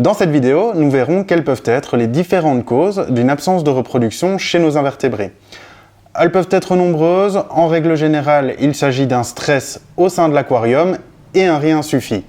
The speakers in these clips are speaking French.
Dans cette vidéo, nous verrons quelles peuvent être les différentes causes d'une absence de reproduction chez nos invertébrés. Elles peuvent être nombreuses, en règle générale, il s'agit d'un stress au sein de l'aquarium et un rien suffit.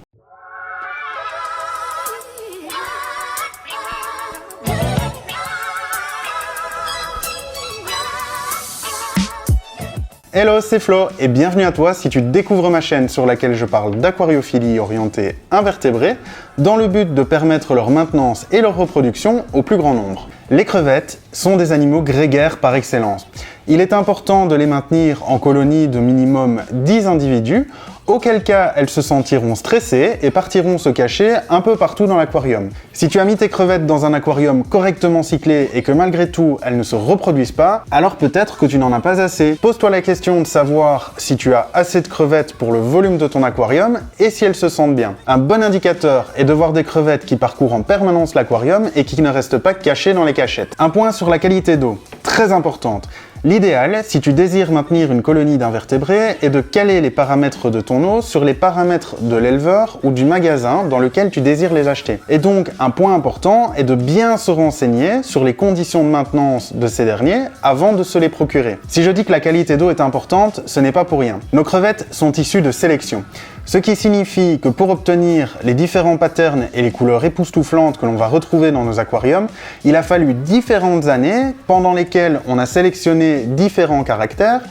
Hello, c'est Flo et bienvenue à toi si tu découvres ma chaîne sur laquelle je parle d'aquariophilie orientée invertébrés dans le but de permettre leur maintenance et leur reproduction au plus grand nombre. Les crevettes sont des animaux grégaires par excellence. Il est important de les maintenir en colonie de minimum 10 individus, auquel cas elles se sentiront stressées et partiront se cacher un peu partout dans l'aquarium. Si tu as mis tes crevettes dans un aquarium correctement cyclé et que malgré tout elles ne se reproduisent pas, alors peut-être que tu n'en as pas assez. Pose-toi la question de savoir si tu as assez de crevettes pour le volume de ton aquarium et si elles se sentent bien. Un bon indicateur est de voir des crevettes qui parcourent en permanence l'aquarium et qui ne restent pas cachées dans les cachettes. Un point sur la qualité d'eau, très importante. L'idéal, si tu désires maintenir une colonie d'invertébrés, est de caler les paramètres de ton eau sur les paramètres de l'éleveur ou du magasin dans lequel tu désires les acheter. Et donc, un point important est de bien se renseigner sur les conditions de maintenance de ces derniers avant de se les procurer. Si je dis que la qualité d'eau est importante, ce n'est pas pour rien. Nos crevettes sont issues de sélection. Ce qui signifie que pour obtenir les différents patterns et les couleurs époustouflantes que l'on va retrouver dans nos aquariums, il a fallu différentes années pendant lesquelles on a sélectionné différents caractères,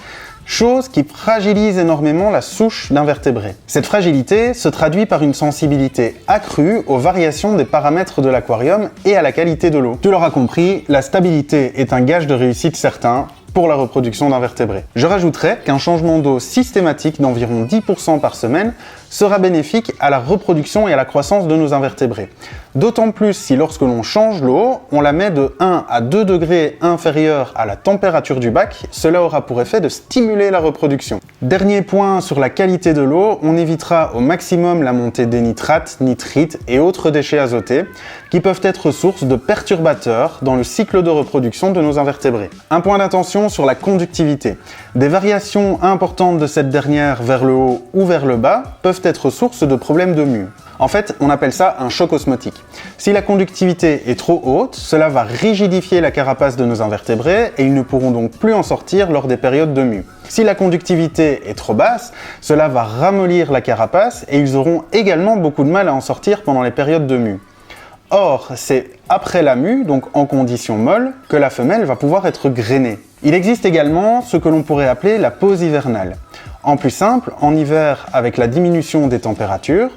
chose qui fragilise énormément la souche d'invertébrés. Cette fragilité se traduit par une sensibilité accrue aux variations des paramètres de l'aquarium et à la qualité de l'eau. Tu l'auras compris, la stabilité est un gage de réussite certain pour la reproduction d'invertébrés. Je rajouterai qu'un changement d'eau systématique d'environ 10% par semaine sera bénéfique à la reproduction et à la croissance de nos invertébrés. D'autant plus si lorsque l'on change l'eau, on la met de 1 à 2 degrés inférieurs à la température du bac, cela aura pour effet de stimuler la reproduction. Dernier point sur la qualité de l'eau, on évitera au maximum la montée des nitrates, nitrites et autres déchets azotés qui peuvent être source de perturbateurs dans le cycle de reproduction de nos invertébrés. Un point d'attention sur la conductivité. Des variations importantes de cette dernière vers le haut ou vers le bas peuvent être source de problèmes de mue. En fait, on appelle ça un choc osmotique. Si la conductivité est trop haute, cela va rigidifier la carapace de nos invertébrés et ils ne pourront donc plus en sortir lors des périodes de mue. Si la conductivité est trop basse, cela va ramollir la carapace et ils auront également beaucoup de mal à en sortir pendant les périodes de mue. Or, c'est après la mue, donc en conditions molles, que la femelle va pouvoir être grainée. Il existe également ce que l'on pourrait appeler la pause hivernale. En plus simple, en hiver, avec la diminution des températures,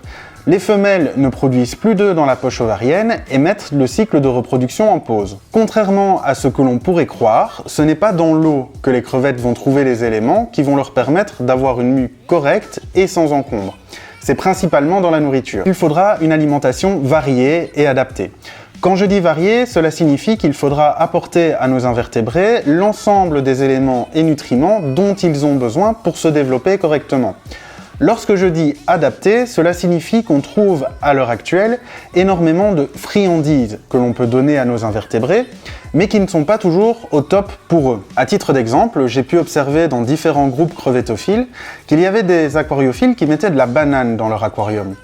les femelles ne produisent plus d'œufs dans la poche ovarienne et mettent le cycle de reproduction en pause. Contrairement à ce que l'on pourrait croire, ce n'est pas dans l'eau que les crevettes vont trouver les éléments qui vont leur permettre d'avoir une mue correcte et sans encombre. C'est principalement dans la nourriture. Il faudra une alimentation variée et adaptée. Quand je dis variée, cela signifie qu'il faudra apporter à nos invertébrés l'ensemble des éléments et nutriments dont ils ont besoin pour se développer correctement. Lorsque je dis adapté, cela signifie qu'on trouve à l'heure actuelle énormément de friandises que l'on peut donner à nos invertébrés, mais qui ne sont pas toujours au top pour eux. À titre d'exemple, j'ai pu observer dans différents groupes crevettophiles qu'il y avait des aquariophiles qui mettaient de la banane dans leur aquarium.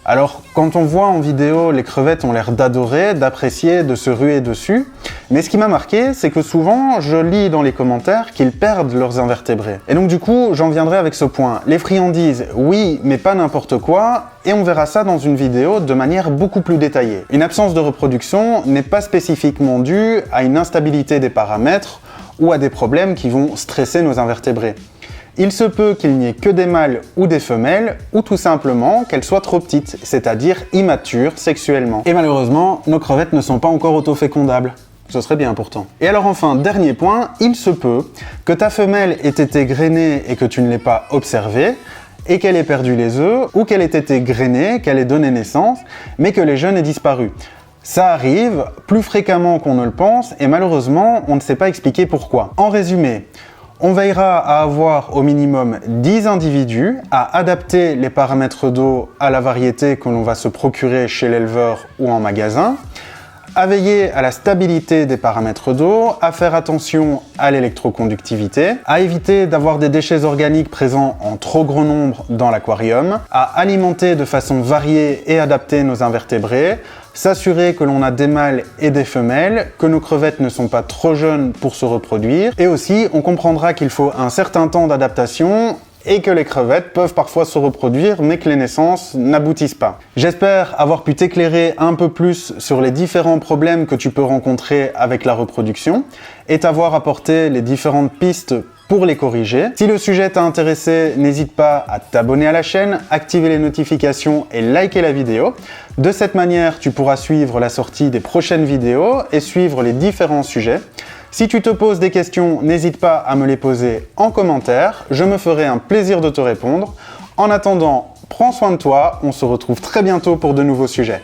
Alors, quand on voit en vidéo, les crevettes ont l'air d'adorer, d'apprécier, de se ruer dessus. Mais ce qui m'a marqué, c'est que souvent, je lis dans les commentaires qu'ils perdent leurs invertébrés. Et donc du coup, j'en viendrai avec ce point. Les friandises, oui, mais pas n'importe quoi, et on verra ça dans une vidéo de manière beaucoup plus détaillée. Une absence de reproduction n'est pas spécifiquement due à une instabilité des paramètres ou à des problèmes qui vont stresser nos invertébrés. Il se peut qu'il n'y ait que des mâles ou des femelles, ou tout simplement qu'elles soient trop petites, c'est-à-dire immatures sexuellement. Et malheureusement, nos crevettes ne sont pas encore autofécondables. Ce serait bien pourtant. Et alors enfin, dernier point, il se peut que ta femelle ait été grainée et que tu ne l'aies pas observée, et qu'elle ait perdu les œufs, ou qu'elle ait été grainée, qu'elle ait donné naissance, mais que les jeunes aient disparu. Ça arrive plus fréquemment qu'on ne le pense, et malheureusement, on ne sait pas expliquer pourquoi. En résumé, on veillera à avoir au minimum 10 individus, à adapter les paramètres d'eau à la variété que l'on va se procurer chez l'éleveur ou en magasin, à veiller à la stabilité des paramètres d'eau, à faire attention à l'électroconductivité, à éviter d'avoir des déchets organiques présents en trop gros nombre dans l'aquarium, à alimenter de façon variée et adaptée nos invertébrés, s'assurer que l'on a des mâles et des femelles, que nos crevettes ne sont pas trop jeunes pour se reproduire, et aussi on comprendra qu'il faut un certain temps d'adaptation et que les crevettes peuvent parfois se reproduire mais que les naissances n'aboutissent pas. J'espère avoir pu t'éclairer un peu plus sur les différents problèmes que tu peux rencontrer avec la reproduction et t'avoir apporté les différentes pistes pour les corriger. Si le sujet t'a intéressé, n'hésite pas à t'abonner à la chaîne, activer les notifications et liker la vidéo. De cette manière, tu pourras suivre la sortie des prochaines vidéos et suivre les différents sujets. Si tu te poses des questions, n'hésite pas à me les poser en commentaire, je me ferai un plaisir de te répondre. En attendant, prends soin de toi, on se retrouve très bientôt pour de nouveaux sujets.